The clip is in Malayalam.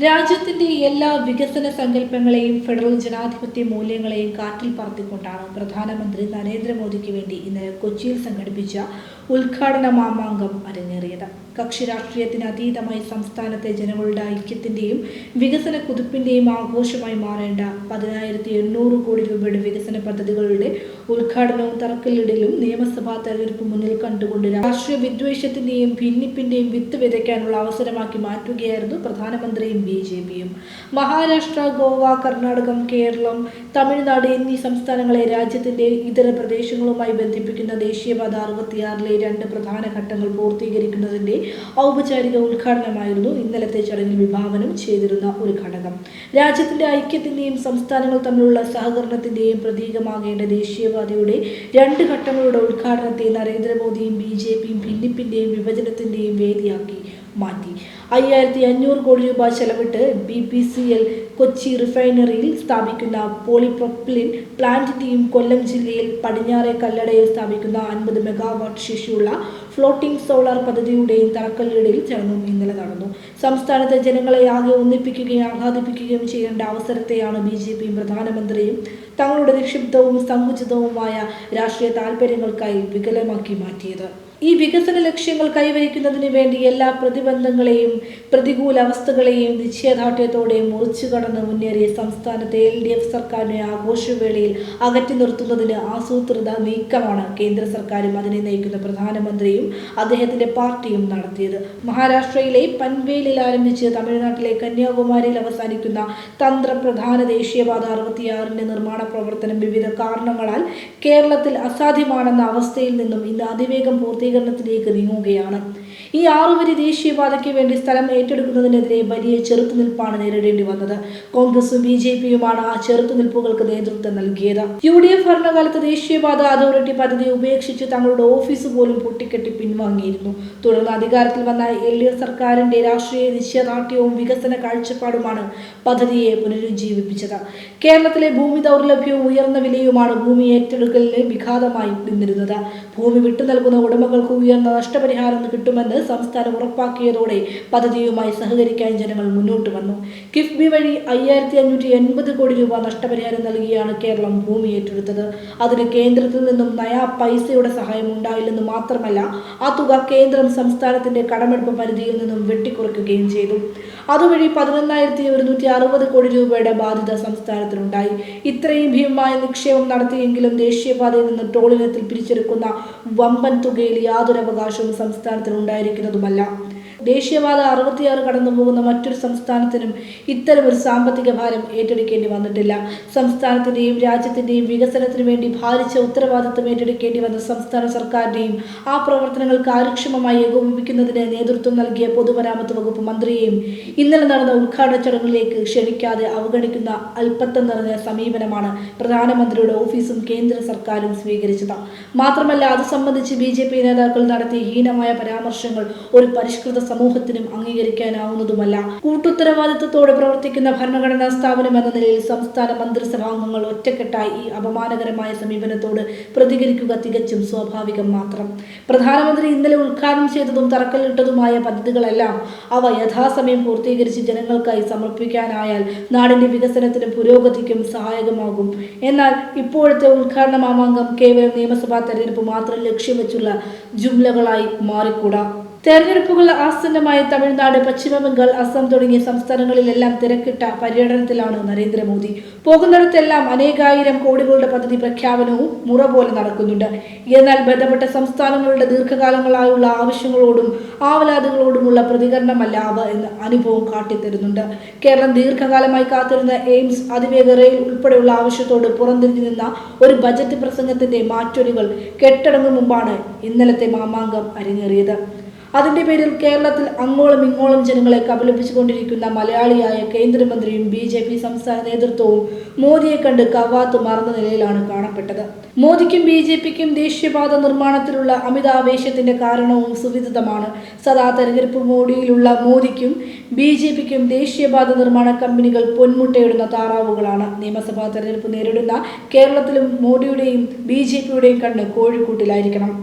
രാജ്യത്തിന്റെ എല്ലാ വികസന സങ്കല്പങ്ങളെയും ഫെഡറൽ ജനാധിപത്യ മൂല്യങ്ങളെയും കാറ്റിൽ പറത്തിക്കൊണ്ടാണ് പ്രധാനമന്ത്രി നരേന്ദ്രമോദിക്ക് വേണ്ടി ഇന്നലെ കൊച്ചിയിൽ സംഘടിപ്പിച്ച ഉദ്ഘാടന മാമാങ്കം അരങ്ങേറിയത്. കക്ഷി രാഷ്ട്രീയത്തിന് അതീതമായി സംസ്ഥാനത്തെ ജനങ്ങളുടെ ഐക്യത്തിന്റെയും വികസന കുതിപ്പിന്റെയും ആഘോഷമായി മാറേണ്ട 10,800 കോടി രൂപയുടെ വികസന പദ്ധതികളുടെ ഉദ്ഘാടനവും തറക്കല്ലിടലും നിയമസഭാ തെരഞ്ഞെടുപ്പ് മുന്നിൽ കണ്ടുകൊണ്ട് രാഷ്ട്രീയ വിദ്വേഷത്തിന്റെയും ഭിന്നിപ്പിന്റെയും വിത്ത് വിതയ്ക്കാനുള്ള അവസരമാക്കി മാറ്റുകയായിരുന്നു പ്രധാനമന്ത്രിയും ബിജെപിയും. മഹാരാഷ്ട്ര, ഗോവ, കർണാടകം, കേരളം, തമിഴ്നാട് എന്നീ സംസ്ഥാനങ്ങളെ രാജ്യത്തിന്റെ ഇതര പ്രദേശങ്ങളുമായി ബന്ധിപ്പിക്കുന്ന ദേശീയപാത 66-ലെ 2 പ്രധാന ഘട്ടങ്ങൾ പൂർത്തീകരിക്കുന്നതിന്റെ ഔപചാരിക ഉദ്ഘാടനമായിരുന്നു ഇന്നലത്തെ ചടങ്ങിൽ വിഭാവനം ചെയ്തിരുന്ന ഒരു ഘടകം. രാജ്യത്തിന്റെ ഐക്യത്തിന്റെയും സംസ്ഥാനങ്ങൾ തമ്മിലുള്ള സഹകരണത്തിന്റെയും പ്രതീകമാകേണ്ട ദേശീയപാതയുടെ 2 ഘട്ടങ്ങളുടെ ഉദ്ഘാടനത്തെ നരേന്ദ്രമോദിയും ബിജെപിയും ഭിന്നിപ്പിന്റെയും വിഭജനത്തിന്റെയും വേദിയാക്കി മാറ്റി. 5,500 കോടി രൂപ ചെലവിട്ട് BPCL കൊച്ചി റിഫൈനറിയിൽ സ്ഥാപിക്കുന്ന പോളിപ്രൊപ്പിലിൻ പ്ലാന്റിന്റെയും കൊല്ലം ജില്ലയിൽ പടിഞ്ഞാറെ കല്ലടയിൽ സ്ഥാപിക്കുന്ന 50 മെഗാവാട്ട് ശേഷിയുള്ള ഫ്ലോട്ടിംഗ് സോളാർ പദ്ധതിയുടെയും തറക്കല്ലിടൽ ചടങ്ങും ഇന്നലെ നടന്നു. സംസ്ഥാനത്തെ ജനങ്ങളെ ആകെ ഒന്നിപ്പിക്കുകയും ആഹ്ലാദിപ്പിക്കുകയും ചെയ്യേണ്ട അവസരത്തെയാണ് ബിജെപിയും പ്രധാനമന്ത്രിയും തങ്ങളുടെ നിക്ഷിപ്തവും സങ്കുചിതവുമായ രാഷ്ട്രീയ താൽപര്യങ്ങൾക്കായി വികലമാക്കി മാറ്റിയത്. ഈ വികസന ലക്ഷ്യങ്ങൾ കൈവരിക്കുന്നതിന് വേണ്ടി എല്ലാ പ്രതിബന്ധങ്ങളെയും പ്രതികൂല അവസ്ഥകളെയും നിശ്ചയദാർഢ്യത്തോടെ മുറിച്ചു കടന്ന് മുന്നേറിയ സംസ്ഥാനത്തെ LDF സർക്കാരിനെ ആഘോഷവേളയിൽ അകറ്റി നിർത്തുന്നതിന് ആസൂത്രിത നീക്കമാണ് കേന്ദ്ര സർക്കാരും അതിനെ നയിക്കുന്ന പ്രധാനമന്ത്രിയും അദ്ദേഹത്തിന്റെ പാർട്ടിയും നടത്തിയത്. മഹാരാഷ്ട്രയിലെ പൻവേലിൽ ആരംഭിച്ച് തമിഴ്നാട്ടിലെ കന്യാകുമാരിയിൽ അവസാനിക്കുന്ന തന്ത്രപ്രധാന ദേശീയപാത 66ന്റെ നിർമ്മാണ പ്രവർത്തനം വിവിധ കാരണങ്ങളാൽ കേരളത്തിൽ അസാധ്യമാണെന്ന അവസ്ഥയിൽ നിന്നും ഇന്ന് അതിവേഗം പൂർത്തീകരണത്തിലേക്ക് നീങ്ങുകയാണ്. ഈ 6 വരി ദേശീയപാതയ്ക്ക് വേണ്ടി സ്ഥലം ഏറ്റെടുക്കുന്നതിനെതിരെ വലിയ ചെറുത്തുനിൽപ്പാണ് നേരിടേണ്ടി വന്നത്. കോൺഗ്രസും BJPയുമാണ് ആ ചെറുത്തുനിൽപ്പുകൾക്ക് നേതൃത്വം നൽകിയത്. UDF ഭരണകാലത്ത് ദേശീയപാത അതോറിറ്റി പദ്ധതി ഉപേക്ഷിച്ച് തങ്ങളുടെ ഓഫീസ് പോലും പൊട്ടിക്കെട്ടി പിൻവാങ്ങിയിരുന്നു. തുടർന്ന് അധികാരത്തിൽ വന്ന LDF സർക്കാരിന്റെ രാഷ്ട്രീയ നിശ്ചയദാർഢ്യവും വികസന കാഴ്ചപ്പാടുമാണ് പദ്ധതിയെ പുനരുജ്ജീവിപ്പിച്ചത്. കേരളത്തിലെ ഭൂമി ദൗർലഭ്യവും ഉയർന്ന വിലയുമാണ് ഭൂമി ഏറ്റെടുക്കലിന് വിഘാതമായി നിന്നിരുന്നത്. ഭൂമി വിട്ടു നൽകുന്ന ഉടമകൾക്ക് ഉയർന്ന നഷ്ടപരിഹാരം കിട്ടുമെന്ന് സംസ്ഥാനം ഉറപ്പാക്കിയതോടെ പദ്ധതിയുമായി സഹകരിക്കാൻ ജനങ്ങൾ മുന്നോട്ട് വന്നു. കിഫ്ബി വഴി 5,580 കോടി രൂപ നഷ്ടപരിഹാരം നൽകിയാണ് കേരളം ഭൂമി ഏറ്റെടുത്തത്. അതിന് കേന്ദ്രത്തിൽ നിന്നും നയാ പൈസയുടെ സഹായം ഉണ്ടായില്ലെന്ന് മാത്രമല്ല, ആ തുക കേന്ദ്രം സംസ്ഥാനത്തിന്റെ കടമെടുപ്പ് പരിധിയിൽ നിന്നും വെട്ടിക്കുറയ്ക്കുകയും ചെയ്തു. അതുവഴി 11,160 കോടി രൂപയുടെ ബാധ്യത സംസ്ഥാനത്തിനുണ്ടായി. ഇത്രയും ഭീമമായ നിക്ഷേപം നടത്തിയെങ്കിലും ദേശീയപാതയിൽ നിന്ന് ടോളിനത്തിൽ പിരിച്ചെടുക്കുന്ന വമ്പൻ തുകയിൽ യാതൊരു അവകാശവും സംസ്ഥാനത്തിനുണ്ടായിരിക്കുന്നതുമല്ല. ദേശീയപാത 66 കടന്നുപോകുന്ന മറ്റൊരു സംസ്ഥാനത്തിനും ഇത്തരമൊരു സാമ്പത്തിക ഭാരം ഏറ്റെടുക്കേണ്ടി വന്നിട്ടില്ല. സംസ്ഥാനത്തിന്റെയും രാജ്യത്തിന്റെയും വികസനത്തിനു വേണ്ടി ഭാരിച്ച ഉത്തരവാദിത്തം ഏറ്റെടുക്കേണ്ടി വന്ന സംസ്ഥാന സർക്കാരിനെയും ആ പ്രവർത്തനങ്ങൾ കാര്യക്ഷമമായി ഏകോപിപ്പിക്കുന്നതിന് നേതൃത്വം നൽകിയ പൊതുമരാമത്ത് വകുപ്പ് മന്ത്രിയെയും ഇന്നലെ നടന്ന ഉദ്ഘാടന ചടങ്ങിലേക്ക് ക്ഷണിക്കാതെ അവഗണിക്കുന്ന അല്പത്തം നിറഞ്ഞ സമീപനമാണ് പ്രധാനമന്ത്രിയുടെ ഓഫീസും കേന്ദ്ര സർക്കാരും സ്വീകരിച്ചത്. മാത്രമല്ല, അത് സംബന്ധിച്ച് BJP നേതാക്കൾ നടത്തിയ ഹീനമായ പരാമർശങ്ങൾ ഒരു പരിഷ്കൃത സമൂഹത്തിനും അംഗീകരിക്കാനാവുന്നതുമല്ല. കൂട്ടുത്തരവാദിത്തത്തോടെ പ്രവർത്തിക്കുന്ന ഭരണഘടനാ സ്ഥാപനം എന്ന നിലയിൽ സംസ്ഥാന മന്ത്രിസഭാംഗങ്ങൾ ഒറ്റക്കെട്ടായി ഈ അപമാനകരമായ സമീപനത്തോട് പ്രതികരിക്കുക തികച്ചും സ്വാഭാവികം മാത്രം. പ്രധാനമന്ത്രി ഇന്നലെ ഉദ്ഘാടനം ചെയ്തതും തറക്കല്ലിട്ടതുമായ പദ്ധതികളെല്ലാം അവ യഥാസമയം പൂർത്തീകരിച്ച് ജനങ്ങൾക്കായി സമർപ്പിക്കാനായാൽ നാടിന്റെ വികസനത്തിനും പുരോഗതിക്കും സഹായകമാകും. എന്നാൽ ഇപ്പോഴത്തെ ഉദ്ഘാടന മാമാങ്കം കേവലം നിയമസഭാ തെരഞ്ഞെടുപ്പ് മാത്രം ലക്ഷ്യം വെച്ചുള്ള ജുംലകളായി മാറിക്കൂടാ. തെരഞ്ഞെടുപ്പുകൾ ആസന്നമായ തമിഴ്നാട്, പശ്ചിമ ബംഗാൾ, അസം തുടങ്ങിയ സംസ്ഥാനങ്ങളിലെല്ലാം തിരക്കിട്ട പര്യടനത്തിലാണ് നരേന്ദ്രമോദി. പോകുന്നിടത്തെല്ലാം അനേകായിരം കോടികളുടെ പദ്ധതി പ്രഖ്യാപനവും മുറ പോലെ നടക്കുന്നുണ്ട്. എന്നാൽ ബന്ധപ്പെട്ട സംസ്ഥാനങ്ങളുടെ ദീർഘകാലങ്ങളായുള്ള ആവശ്യങ്ങളോടും ആവലാതികളോടുമുള്ള പ്രതികരണമല്ല അവ എന്ന് അനുഭവം കാട്ടിത്തരുന്നുണ്ട്. കേരളം ദീർഘകാലമായി കാത്തിരുന്ന എയിംസ്, അതിവേഗ റെയിൽ ഉൾപ്പെടെയുള്ള ആവശ്യത്തോട് പുറംതിരിഞ്ഞു നിന്ന ഒരു ബജറ്റ് പ്രസംഗത്തിന്റെ മാറ്റൊലികൾ കെട്ടടങ്ങും മുമ്പാണ് ഇന്നലത്തെ മാമാങ്കം അരങ്ങേറിയത്. അതിന്റെ പേരിൽ കേരളത്തിൽ അങ്ങോളം ഇങ്ങോളം ജനങ്ങളെ കബളിപ്പിച്ചുകൊണ്ടിരിക്കുന്ന മലയാളിയായ കേന്ദ്രമന്ത്രിയും BJP സംസ്ഥാന നേതൃത്വവും മോദിയെ കണ്ട് കവാത്ത് മറന്ന നിലയിലാണ് കാണപ്പെട്ടത്. മോദിക്കും BJPക്കും ദേശീയപാത നിർമ്മാണത്തിലുള്ള അമിതാവേശത്തിന്റെ കാരണവും സുവിദിതമാണ്. സദാ തെരഞ്ഞെടുപ്പ് മോഡിയിലുള്ള മോദിക്കും BJPക്കും ദേശീയപാത നിർമ്മാണ കമ്പനികൾ പൊന്മുട്ടയിടുന്ന താറാവുകളാണ്. നിയമസഭാ തെരഞ്ഞെടുപ്പ് നേരിടുന്ന കേരളത്തിലും മോദിയുടെയും BJPയുടെയും കണ്ണ് കോഴിക്കൂട്ടിലായിരിക്കണം.